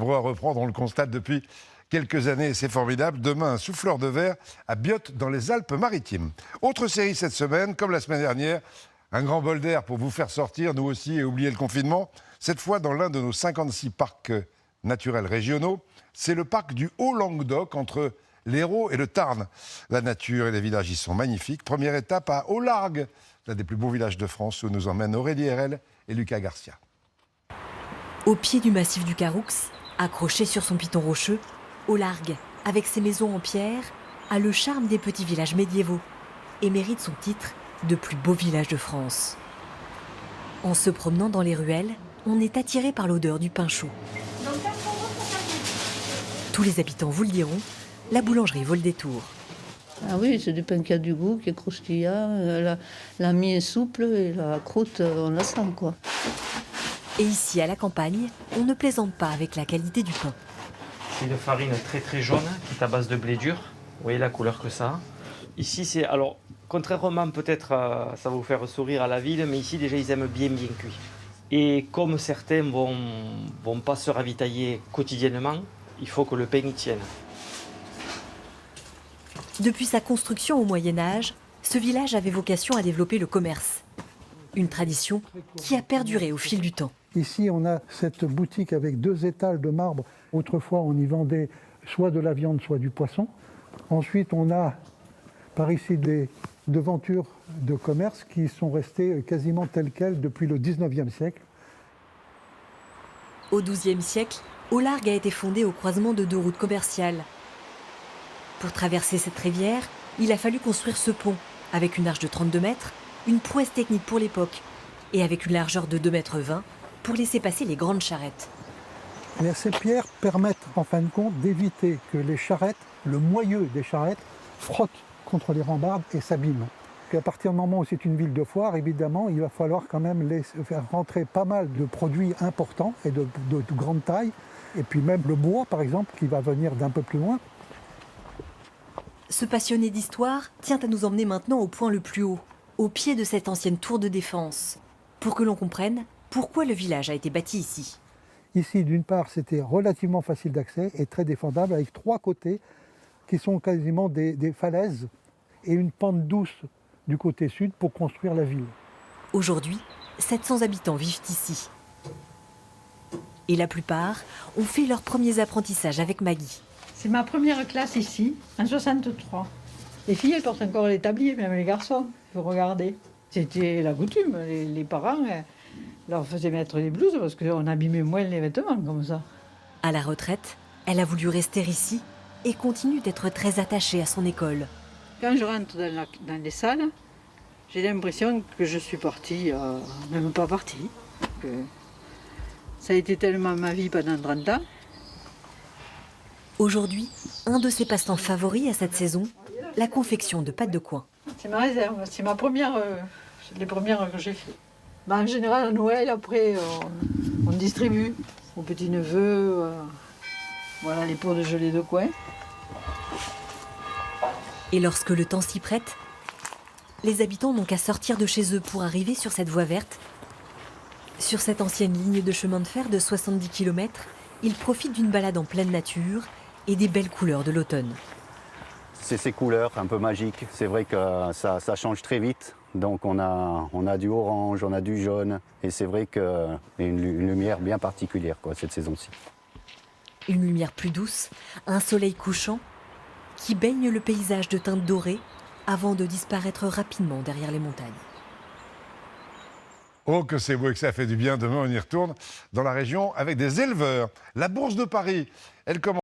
nombreux à reprendre, on le constate depuis quelques années, c'est formidable. Demain, un souffleur de verre à Biot dans les Alpes-Maritimes. Autre série cette semaine, comme la semaine dernière, un grand bol d'air pour vous faire sortir, nous aussi, et oublier le confinement. Cette fois, dans l'un de nos 56 parcs naturels régionaux, c'est le parc du Haut-Languedoc, entre l'Hérault et le Tarn. La nature et les villages y sont magnifiques. Première étape à Haut-Largue, l'un des plus beaux villages de France, où nous emmènent Aurélie RL et Lucas Garcia. Au pied du massif du Caroux, accroché sur son piton rocheux, Haut-Largue, avec ses maisons en pierre, a le charme des petits villages médiévaux et mérite son titre de plus beau village de France. En se promenant dans les ruelles, on est attiré par l'odeur du pain chaud. Tous les habitants vous le diront, la boulangerie vaut le détour. Ah oui, c'est du pain qui a du goût, qui est croustillant, la mie est souple et la croûte, on la sent quoi. Et ici, à la campagne, on ne plaisante pas avec la qualité du pain. C'est une farine très très jaune qui est à base de blé dur. Vous voyez la couleur que ça a. Ici, c'est alors contrairement peut-être, ça va vous faire sourire à la ville, mais ici déjà ils aiment bien cuit. Et comme certains vont pas se ravitailler quotidiennement, il faut que le pain y tienne. Depuis sa construction au Moyen-Âge, ce village avait vocation à développer le commerce. Une tradition qui a perduré au fil du temps. Ici, on a cette boutique avec 2 étals de marbre. Autrefois, on y vendait soit de la viande, soit du poisson. Ensuite, on a par ici des devantures de commerce qui sont restées quasiment telles quelles depuis le 19e siècle. Au XIIe siècle, Haut-Largue a été fondé au croisement de 2 routes commerciales. Pour traverser cette rivière, il a fallu construire ce pont, avec une arche de 32 mètres, une prouesse technique pour l'époque, et avec une largeur de 2,20 mètres pour laisser passer les grandes charrettes. Et ces pierres permettent en fin de compte d'éviter que les charrettes, le moyeu des charrettes, frottent contre les rambardes et s'abîment. À partir du moment où c'est une ville de foire, évidemment, il va falloir quand même faire rentrer pas mal de produits importants et de grande taille, et puis même le bois, par exemple, qui va venir d'un peu plus loin. Ce passionné d'histoire tient à nous emmener maintenant au point le plus haut, au pied de cette ancienne tour de défense, pour que l'on comprenne pourquoi le village a été bâti ici. Ici, d'une part, c'était relativement facile d'accès et très défendable, avec 3 côtés qui sont quasiment des falaises et une pente douce du côté sud pour construire la ville. Aujourd'hui, 700 habitants vivent ici. Et la plupart ont fait leurs premiers apprentissages avec Maggie. C'est ma première classe ici, en 63. Les filles, elles portent encore les tabliers, même les garçons, il faut regarder. C'était la coutume, les parents leur faisaient mettre des blouses parce qu'on abîmait moins les vêtements comme ça. À la retraite, elle a voulu rester ici et continue d'être très attachée à son école. Quand je rentre dans les salles, j'ai l'impression que je suis partie, même pas partie. Que ça a été tellement ma vie pendant 30 ans. Aujourd'hui, un de ses passe-temps favoris à cette saison, la confection de pâtes de coin. C'est ma réserve, c'est les premières que j'ai fait. En général, à Noël, après, on distribue aux petits-neveux, voilà les pots de gelée de coin. Et lorsque le temps s'y prête, les habitants n'ont qu'à sortir de chez eux pour arriver sur cette voie verte. Sur cette ancienne ligne de chemin de fer de 70 km, ils profitent d'une balade en pleine nature et des belles couleurs de l'automne. C'est ces couleurs un peu magiques. C'est vrai que ça change très vite. Donc on a du orange, on a du jaune. Et c'est vrai qu'il y a une lumière bien particulière cette saison-ci. Une lumière plus douce, un soleil couchant qui baigne le paysage de teintes dorées avant de disparaître rapidement derrière les montagnes. Oh, que c'est beau et que ça fait du bien. Demain, on y retourne dans la région avec des éleveurs. La Bourse de Paris, elle commence.